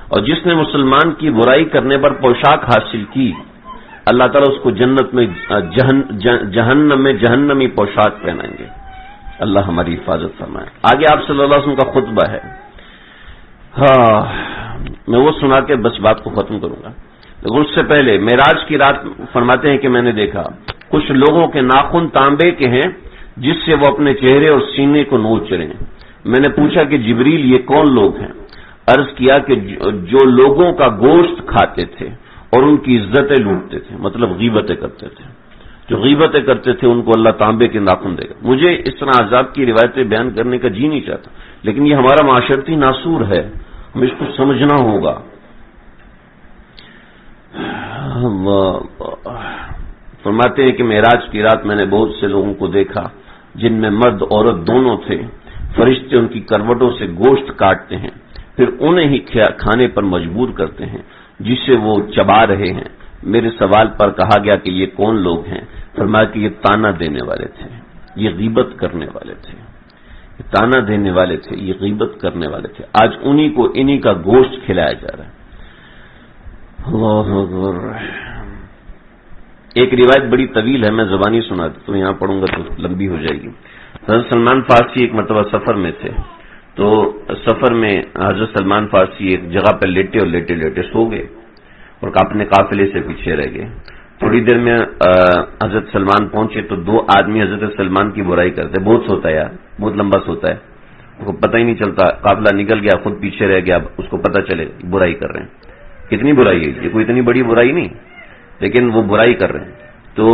اور جس نے مسلمان کی برائی کرنے پر پوشاک حاصل کی، اللہ تعالیٰ اس کو جنت میں جہنمی پوشاک پہنائیں گے. اللہ ہماری حفاظت فرمائے. آگے آپ صلی اللہ علیہ وسلم کا خطبہ ہے. میں وہ سنا کے بس بات کو ختم کروں گا. لیکن اس سے پہلے معراج کی رات فرماتے ہیں کہ میں نے دیکھا کچھ لوگوں کے ناخن تانبے کے ہیں جس سے وہ اپنے چہرے اور سینے کو نوچ رہے ہیں. میں نے پوچھا کہ جبریل یہ کون لوگ ہیں؟ عرض کیا کہ جو لوگوں کا گوشت کھاتے تھے اور ان کی عزتیں لوٹتے تھے، مطلب غیبتیں کرتے تھے. جو غیبتیں کرتے تھے ان کو اللہ تانبے کے ناخن دے گا. مجھے اس طرح عذاب کی روایتیں بیان کرنے کا جی نہیں چاہتا، لیکن یہ ہمارا معاشرتی ناسور ہے، ہمیں اس کو سمجھنا ہوگا. فرماتے ہیں کہ معراج کی رات میں نے بہت سے لوگوں کو دیکھا جن میں مرد عورت دونوں تھے. فرشتے ان کی کروٹوں سے گوشت کاٹتے ہیں، پھر انہیں ہی کھانے پر مجبور کرتے ہیں جسے وہ چبا رہے ہیں. میرے سوال پر کہا گیا کہ یہ کون لوگ ہیں؟ فرمایا کہ یہ تانا دینے والے تھے، یہ غیبت کرنے والے تھے، یہ تانا دینے والے تھے، یہ غیبت کرنے والے تھے. آج انہی کا گوشت کھلایا جا رہا ہے. اللہ اکبر. ایک روایت بڑی طویل ہے، میں زبانی سنا تو یہاں پڑھوں گا تو لمبی ہو جائے گی. حضرت سلمان فارسی ایک مرتبہ سفر میں تھے، تو سفر میں حضرت سلمان فارسی ایک جگہ پہ لیٹے اور لیٹے لیٹے سو گئے اور اپنے قافلے سے پیچھے رہ گئے. تھوڑی دیر میں حضرت سلمان پہنچے تو دو آدمی حضرت سلمان کی برائی کرتے. بہت سوتا ہے یار، بہت لمبا سوتا ہے، اس کو پتہ ہی نہیں چلتا. قافلہ نکل گیا، خود پیچھے رہ گیا، اس کو پتہ چلے برائی کر رہے ہیں. کتنی برائی ہے یہ؟ کوئی اتنی بڑی برائی نہیں، لیکن وہ برائی کر رہے ہیں. تو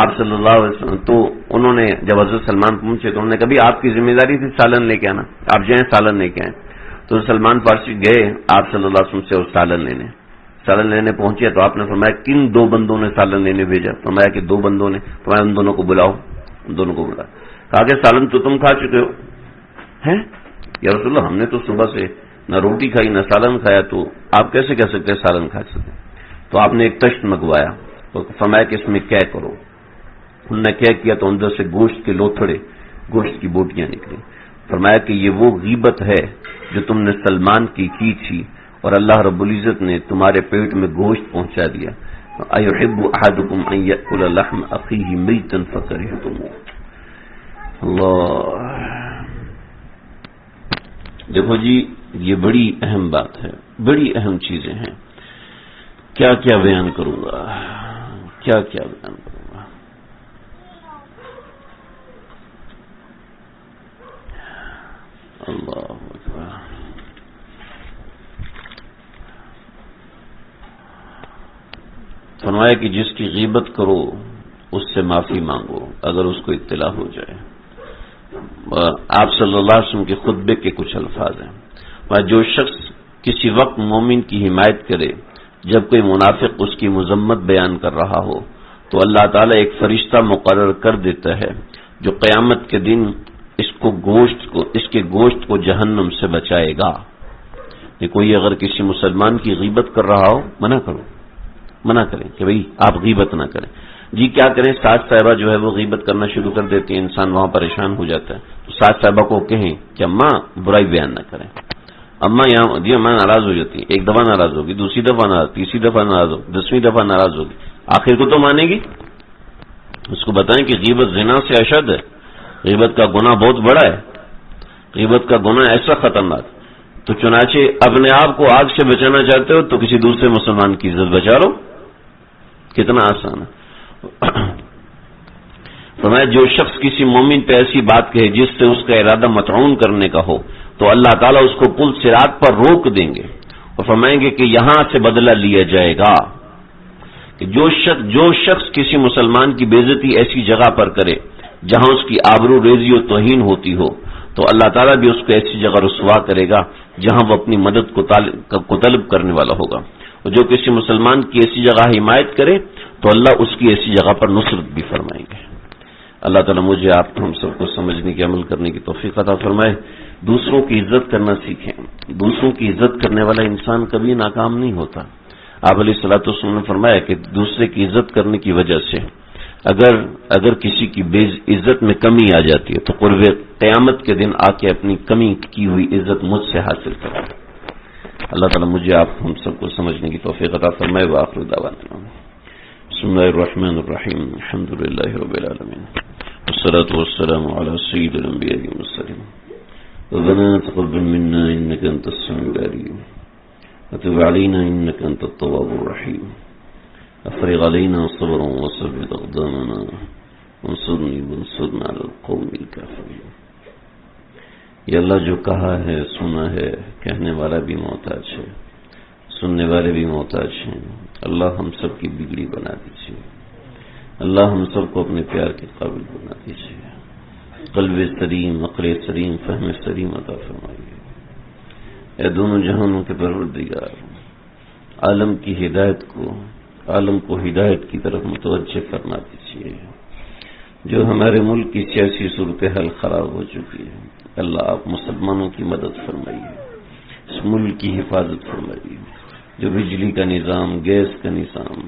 آپ صلی اللہ علیہ وسلم تو انہوں نے جب حضرت سلمان پہنچے تو انہوں نے کبھی آپ کی ذمہ داری تھی سالن لے کے آنا، آپ جائیں سالن لے کے آئیں. تو سلمان فارسی گئے آپ صلی اللہ علیہ وسلم سے اور سالن لینے پہنچے تو آپ نے فرمایا کن دو بندوں نے سالن لینے بھیجا؟ فرمایا کہ دو بندوں نے. فرمایا ان دونوں کو بلاؤ. ان دونوں کو بلاؤ. کہا کہ سالن تو تم کھا چکے ہو. ہیں یا رسول اللہ، ہم نے تو صبح سے نہ روٹی کھائی نہ سالن کھایا، تو آپ کیسے کہہ سکتے سالن کھا سکتے؟ تو آپ نے ایک تشت منگوایا تو فرمایا کہ اس میں کیا کرو. انہوں نے کیا کیا تو اندر سے گوشت کے لوتھڑے، گوشت کی بوٹیاں نکلی. فرمایا کہ یہ وہ غیبت ہے جو تم نے سلمان کی تھی اور اللہ رب العزت نے تمہارے پیٹ میں گوشت پہنچا دیا. اَيُحِبُّ أَحَدُكُمْ أَن يَأْكُلَ لَحْمَ أَخِيهِ مَيْتًا فَكَرِهْتُمُوهُ. اللہ، دیکھو جی یہ بڑی اہم بات ہے، بڑی اہم چیزیں ہیں. کیا کیا بیان کروں گا، کیا کیا بیان کروں گا. اللہ اکبر. فرمایا کہ جس کی غیبت کرو اس سے معافی مانگو اگر اس کو اطلاع ہو جائے. آپ صلی اللہ علیہ وسلم کے خطبے کے کچھ الفاظ ہیں، جو شخص کسی وقت مومن کی حمایت کرے جب کوئی منافق اس کی مذمت بیان کر رہا ہو تو اللہ تعالیٰ ایک فرشتہ مقرر کر دیتا ہے جو قیامت کے دن اس کے گوشت کو جہنم سے بچائے گا۔ کوئی اگر کسی مسلمان کی غیبت کر رہا ہو، منع کریں کہ بھئی آپ غیبت نہ کریں۔ جی کیا کریں، ساس صاحبہ جو ہے وہ غیبت کرنا شروع کر دیتی ہے، انسان وہاں پریشان ہو جاتا ہے، تو ساس صاحبہ کو کہیں کہ اماں برائی بیان نہ کریں۔ اماں یہاں جی اماں ناراض ہو جاتی ہے، ایک دفعہ ناراض ہوگی، دوسری دفعہ ناراض، تیسری دفعہ ناراض ہوگی، 10ویں دفعہ ناراض ہوگی، آخر کو تو مانے گی۔ اس کو بتائیں کہ غیبت زنا سے اشد ہے، غیبت کا گناہ بہت بڑا ہے، غیبت کا گناہ ایسا خطرناک۔ تو چنانچہ اپنے آپ کو آگ سے بچانا چاہتے ہو تو کسی دوسرے مسلمان کی عزت بچا لو، کتنا آسان ہے۔ فرمایا جو شخص کسی مومن پہ ایسی بات کہے جس سے اس کا ارادہ مطعون کرنے کا ہو تو اللہ تعالیٰ اس کو پل صراط پر روک دیں گے اور فرمائیں گے کہ یہاں سے بدلہ لیا جائے گا۔ کہ جو شخص کسی مسلمان کی بے عزتی ایسی جگہ پر کرے جہاں اس کی آبرو ریزی و توہین ہوتی ہو تو اللہ تعالیٰ بھی اس کو ایسی جگہ رسوا کرے گا جہاں وہ اپنی مدد کو طلب کرنے والا ہوگا، اور جو کسی مسلمان کی ایسی جگہ حمایت کرے تو اللہ اس کی ایسی جگہ پر نصرت بھی فرمائیں گے۔ اللہ تعالیٰ مجھے آپ ہم سب کو سمجھنے کی عمل کرنے کی توفیق عطا فرمائے۔ دوسروں کی عزت کرنا سیکھیں، دوسروں کی عزت کرنے والا انسان کبھی ناکام نہیں ہوتا۔ آپ علیہ الصلوۃ والسلام نے فرمایا کہ دوسرے کی عزت کرنے کی وجہ سے اگر کسی کی عزت میں کمی آ جاتی ہے تو قرب قیامت کے دن آ کے اپنی کمی کی ہوئی عزت مجھ سے حاصل کرے۔ اللہ تعالیٰ مجھے آپ ہم سب کو سمجھنے کی توفیق عطا فرمائے۔ وآخر دعوانا بسم اللہ الرحمن الرحیم الحمد للہ رب العالمین والصلاة والسلام على سید الانبیاء والمرسلین ربنا تقبل منا انك انت السميع العليم وتب علينا انك انت التواب الرحيم افرغ علينا صبرا وثبت اقدامنا وانصرنا على القوم الكافرين۔ یہ اللہ جو کہا ہے سنا ہے، کہنے والا بھی محتاج ہے، سننے والے بھی محتاج ہیں۔ اللہ ہم سب کی بگڑی بنا دیجیے، اللہ ہم سب کو اپنے پیار کے قابل بنا دیجیے، قلب سلیم، عقل سلیم، فہم سلیم عطا فرمائیے۔ اے دونوں جہانوں کے پروردگار، عالم کی ہدایت کو، عالم کو ہدایت کی طرف متوجہ فرما دیجیے۔ جو ہمارے ملک کی سیاسی صورتحال خراب ہو چکی ہے، اللہ آپ مسلمانوں کی مدد فرمائیے، اس ملک کی حفاظت فرمائیے۔ جو بجلی کا نظام، گیس کا نظام،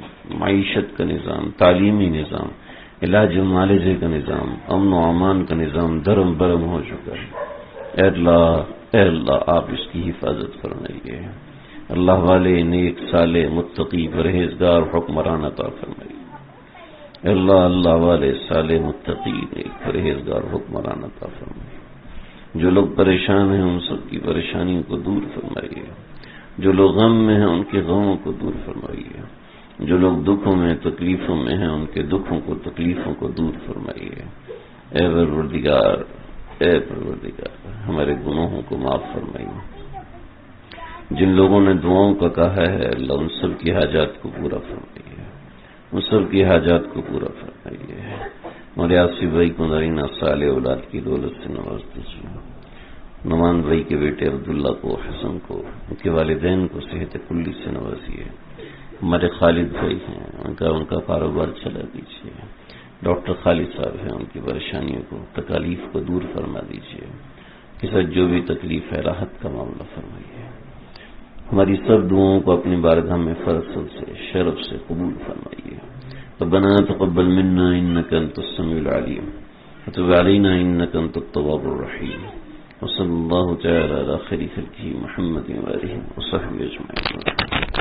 معیشت کا نظام، تعلیمی نظام، علاج و معالجے کا نظام، امن و امان کا نظام دھرم برم ہو چکا ہے، اے اللہ آپ اس کی حفاظت فرمائیے۔ اللہ والے نیک صالح متقی پرہیزگار حکمران عطا فرمائیے۔ اللہ والے صالح متقی نیک پرہیزگار حکمران عطا فرمائیے۔ جو لوگ پریشان ہیں ان سب کی پریشانیوں کو دور فرمائیے، جو لوگ غم میں ہیں ان کے غموں کو دور فرمائیے، جو لوگ دکھوں میں تکلیفوں میں ہیں ان کے دکھوں کو تکلیفوں کو دور فرمائیے۔ اے پروردگار ہمارے گناہوں کو معاف فرمائیے۔ جن لوگوں نے دعاؤں کا کہا ہے اللہ ان سب کی حاجات کو پورا فرمائیے، ان سب کی حاجات کو پورا فرمائیے۔ اور آصف بھائی کو نرینہ صالح اولاد کی دولت سے نواز دیجیے۔ نعمان بھائی کے بیٹے عبداللہ کو، حسن کو، ان کے والدین کو صحت کلی سے نوازیے۔ ہمارے خالد بھائی ہیں ان کا کاروبار چلا دیجیے۔ ڈاکٹر خالد صاحب ہیں ان کی پریشانیوں کو، تکالیف کو دور فرما دیجیے۔ کہ ساتھ جو بھی تکلیف ہے راحت کا معاملہ فرمائیے۔ ہماری سب دعاؤں کو اپنی بارگاہ میں فضل سے شرف سے قبول فرمائیے۔ ربنا تقبل منا انك انت السميع العليم وتب علينا انك انت التواب الرحيم وصلى الله تعالى على خير خلقه محمد وآله وصحبه اجمعين۔